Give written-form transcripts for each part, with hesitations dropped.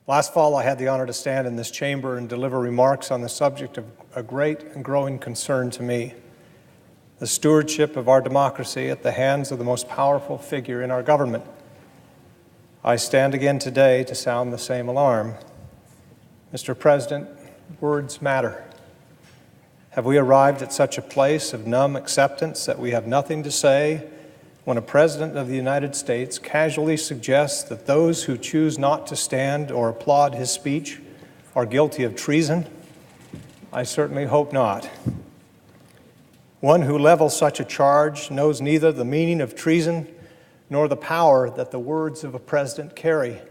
Last fall, I had the honor to stand in this chamber and deliver remarks on the subject of a great and growing concern to me, the stewardship of our democracy at the hands of the most powerful figure in our government. I stand again today to sound the same alarm. Mr. President, words matter. Have we arrived at such a place of numb acceptance that we have nothing to say when a President of the United States casually suggests that those who choose not to stand or applaud his speech are guilty of treason? I certainly hope not. One who levels such a charge knows neither the meaning of treason nor the power that the words of a president carry.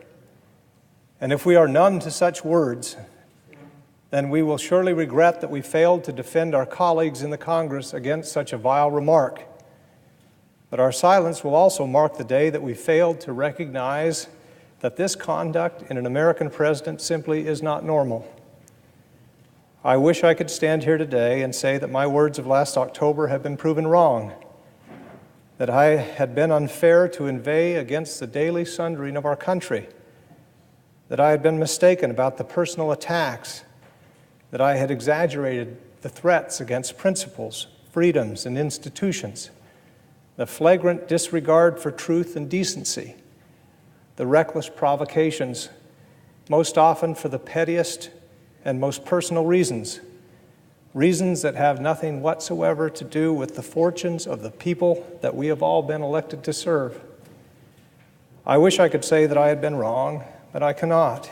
And if we are numb to such words, then we will surely regret that we failed to defend our colleagues in the Congress against such a vile remark. But our silence will also mark the day that we failed to recognize that this conduct in an American president simply is not normal. I wish I could stand here today and say that my words of last October have been proven wrong, that I had been unfair to inveigh against the daily sundering of our country, that I had been mistaken about the personal attacks, that I had exaggerated the threats against principles, freedoms, and institutions, the flagrant disregard for truth and decency, the reckless provocations, most often for the pettiest and most personal reasons that have nothing whatsoever to do with the fortunes of the people that we have all been elected to serve. I wish I could say that I had been wrong, but I cannot.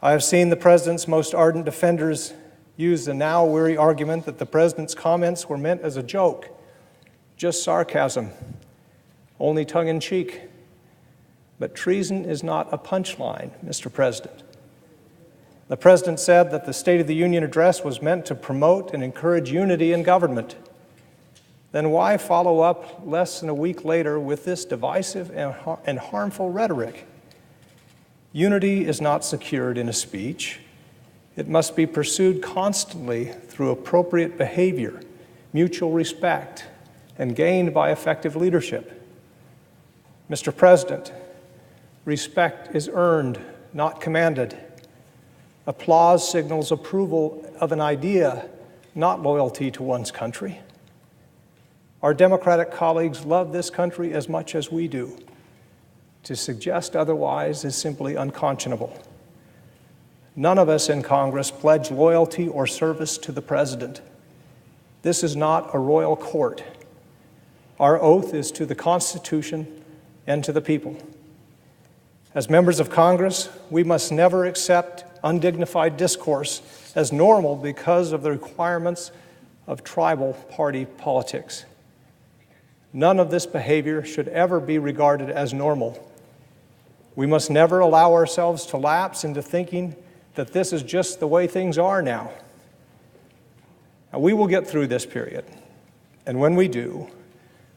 I have seen the President's most ardent defenders use the now weary argument that the President's comments were meant as a joke, just sarcasm, only tongue-in-cheek. But treason is not a punchline, Mr. President. The President said that the State of the Union address was meant to promote and encourage unity in government. Then why follow up less than a week later with this divisive and harmful rhetoric? Unity is not secured in a speech. It must be pursued constantly through appropriate behavior, mutual respect, and gained by effective leadership. Mr. President, respect is earned, not commanded. Applause signals approval of an idea, not loyalty to one's country. Our Democratic colleagues love this country as much as we do. To suggest otherwise is simply unconscionable. None of us in Congress pledge loyalty or service to the President. This is not a royal court. Our oath is to the Constitution and to the people. As members of Congress, we must never accept undignified discourse as normal because of the requirements of tribal party politics. None of this behavior should ever be regarded as normal. We must never allow ourselves to lapse into thinking that this is just the way things are now. Now, we will get through this period, and when we do,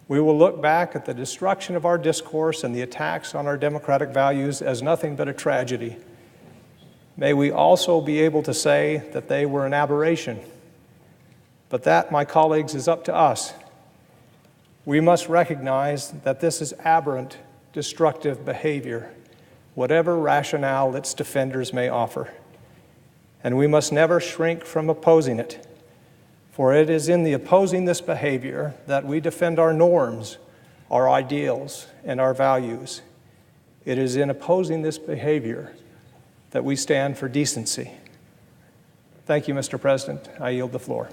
we will look back at the destruction of our discourse and the attacks on our democratic values as nothing but a tragedy. May we also be able to say that they were an aberration. But that, my colleagues, is up to us. We must recognize that this is aberrant, destructive behavior, whatever rationale its defenders may offer. And we must never shrink from opposing it. For it is in the opposing this behavior that we defend our norms, our ideals, and our values. It is in opposing this behavior that we stand for decency. Thank you, Mr. President. I yield the floor.